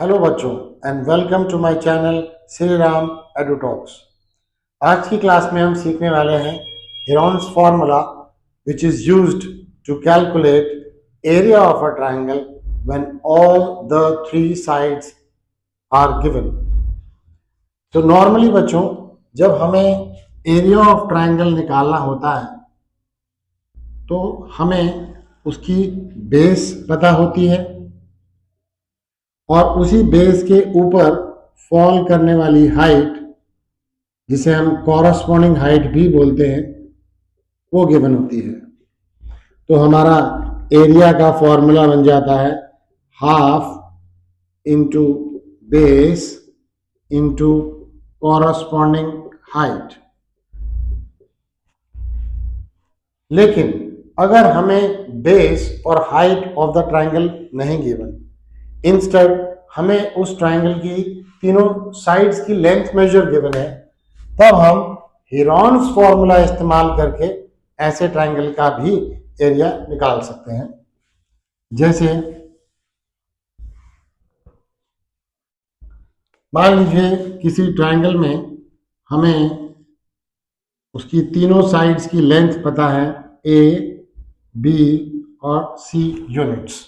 Hello बच्चों and welcome to my channel Shri Ram edu talks. आज की क्लास में हम सीखने वाले हैं Heron's formula which is used to calculate area of a triangle when all the three sides are given. तो नॉर्मली बच्चों, जब हमें एरिया ऑफ ट्रायंगल निकालना होता है तो हमें उसकी बेस पता होती है और उसी बेस के ऊपर फॉल करने वाली हाइट, जिसे हम कॉरस्पॉन्डिंग हाइट भी बोलते हैं, वो गिवन होती है। तो हमारा एरिया का फॉर्मूला बन जाता है half into base into corresponding height. लेकिन अगर हमें बेस और हाइट ऑफ द ट्रायंगल नहीं गिवन, इंस्टेड हमें उस ट्रायंगल की तीनों साइड्स की लेंथ मेजर गिवन है, तब हम हेरॉन्स फॉर्मूला इस्तेमाल करके ऐसे ट्रायंगल का भी एरिया निकाल सकते हैं। जैसे मान लीजिए किसी ट्रायंगल में हमें उसकी तीनों साइड्स की लेंथ पता है, ए, बी और सी यूनिट्स।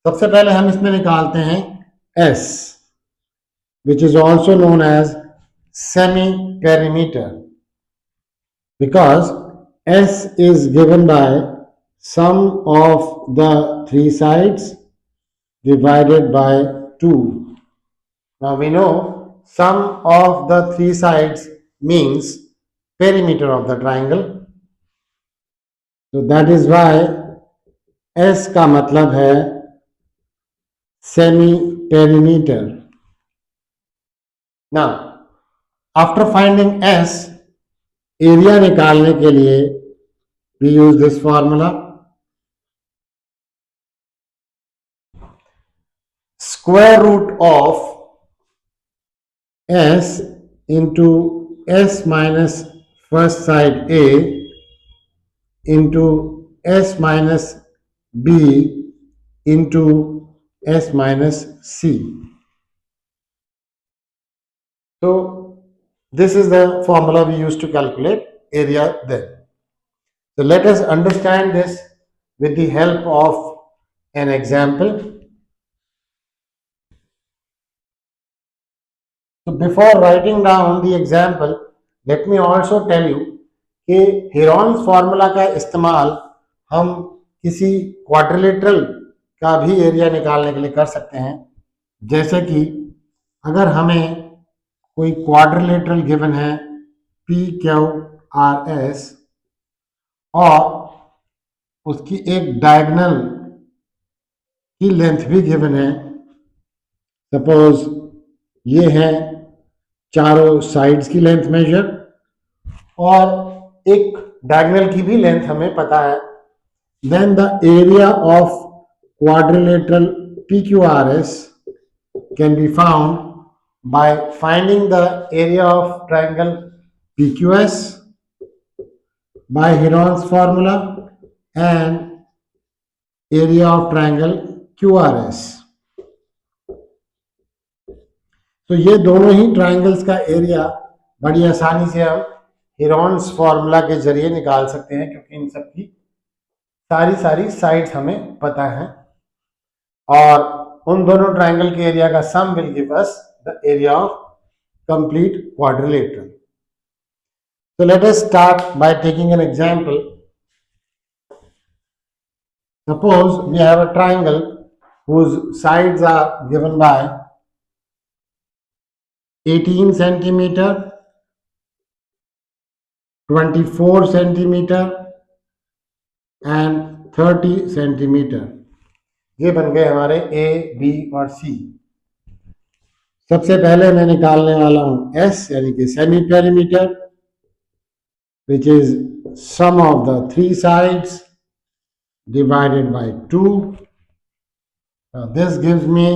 सबसे पहले हम इसमें निकालते हैं S, which is also known as semi-perimeter, because S is given by sum of the three sides divided by 2. Now we know sum of the three sides means perimeter of the triangle. So that is why S का मतलब है semi-perimeter. Now after finding S, area निकालने के लिए we use this formula. Square root of S into S minus first side A into S minus B into S minus C. So this is the formula we use to calculate area then. So let us understand this with the help of an example. So before writing down the example, let me also tell you कि Heron's formula का इस्तेमाल हम किसी quadrilateral का भी area निकालने के लिए कर सकते हैं। जैसे कि अगर हमें कोई क्वाड्रिलेटरल गिवन है पी क्यू आर एस और उसकी एक डायगोनल की लेंथ भी गिवन है, सपोज ये है चारों साइड्स की लेंथ मेजर और एक डायगोनल की भी लेंथ हमें पता है, then the area of quadrilateral PQRS can be found by finding the area of triangle PQS by Heron's formula and area of triangle QRS. तो ये दोनों ही ट्रायंगल्स का एरिया बड़ी आसानी से हम हेरॉन्स फॉर्मूला के जरिए निकाल सकते हैं, क्योंकि इन सब की सारी साइड्स हमें पता है और उन दोनों ट्रायंगल के एरिया का sum will give us the area of complete quadrilateral. So let us start by taking an example. Suppose we have a triangle whose sides are given by 18 centimeter, 24 centimeter and 30 centimeter. ये बन गए हमारे ए, B और सी. सबसे पहले मैं निकालने वाला हूं एस यानी कि semi perimeter, which is sum of the three sides divided by 2. Now this gives me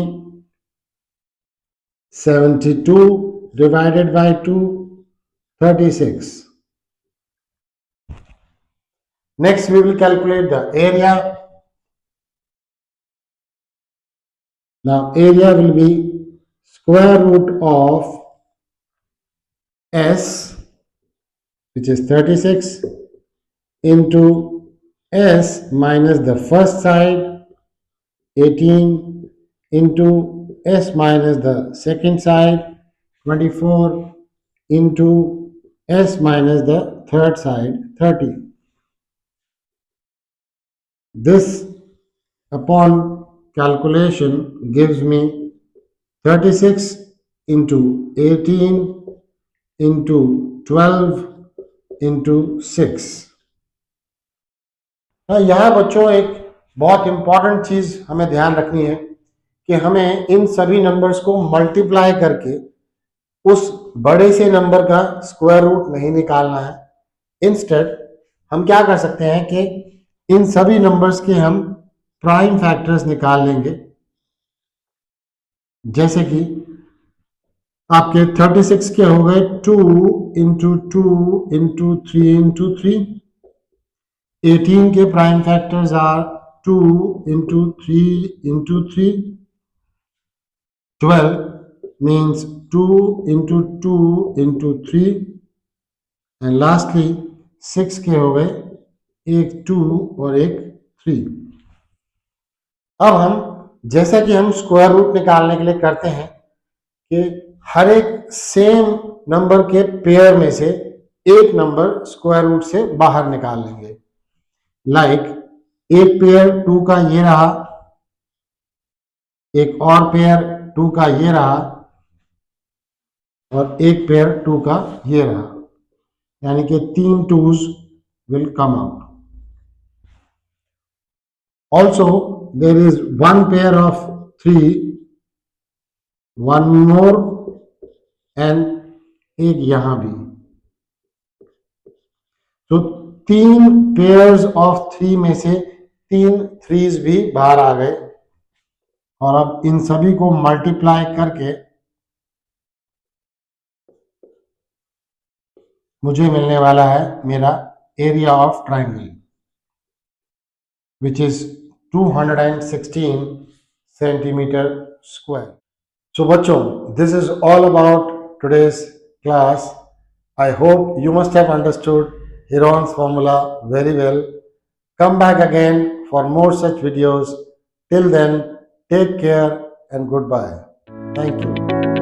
72 divided by 2, 36. Next we will calculate the area. Now area will be square root of S, which is 36, into S minus the first side, 18, into S minus the second side, 24, into S minus the third side, 30. This upon calculation gives me 36 into 18 into 12 into 6. हाँ, यहाँ बच्चों एक बहुत important चीज हमें ध्यान रखनी है कि हमें इन सभी नंबर्स को मल्टीप्लाई करके उस बड़े से नंबर का स्क्वायर रूट नहीं निकालना है। इंस्टेड हम क्या कर सकते हैं कि इन सभी नंबर्स के हम प्राइम फैक्टर्स निकाल लेंगे। जैसे कि आपके 36 के हो गए 2 इंटू 2 इंटू 3 इंटू 3। 18 के prime factors are 2 into 3 into 3। 12 means 2 into 2 into 3 and lastly 6 के हो गए एक 2 और एक 3। अब हम जैसा कि हम स्क्वायर रूट निकालने के लिए करते हैं कि हर एक सेम नंबर के पेयर में से एक नंबर स्क्वायर रूट से बाहर निकाल लेंगे। लाइक एक पेयर 2 का ये रहा, एक और पेयर 2 का ये रहा और एक पेयर 2 का ये रहा, यानी कि 3 2s will come out. Also there is one pair of 3, one more and एक यहां भी। तो 3 पेयर्स ऑफ 3 में से 3 3s भी बाहर आ गए और अब इन सभी को मल्टीप्लाई करके मुझे मिलने वाला है मेरा area of triangle, which is 216 centimeter square. So बच्चों, this is all about today's class. I hope you must have understood Heron's formula very well. Come back again for more such videos. Till then, take care and goodbye. Thank you.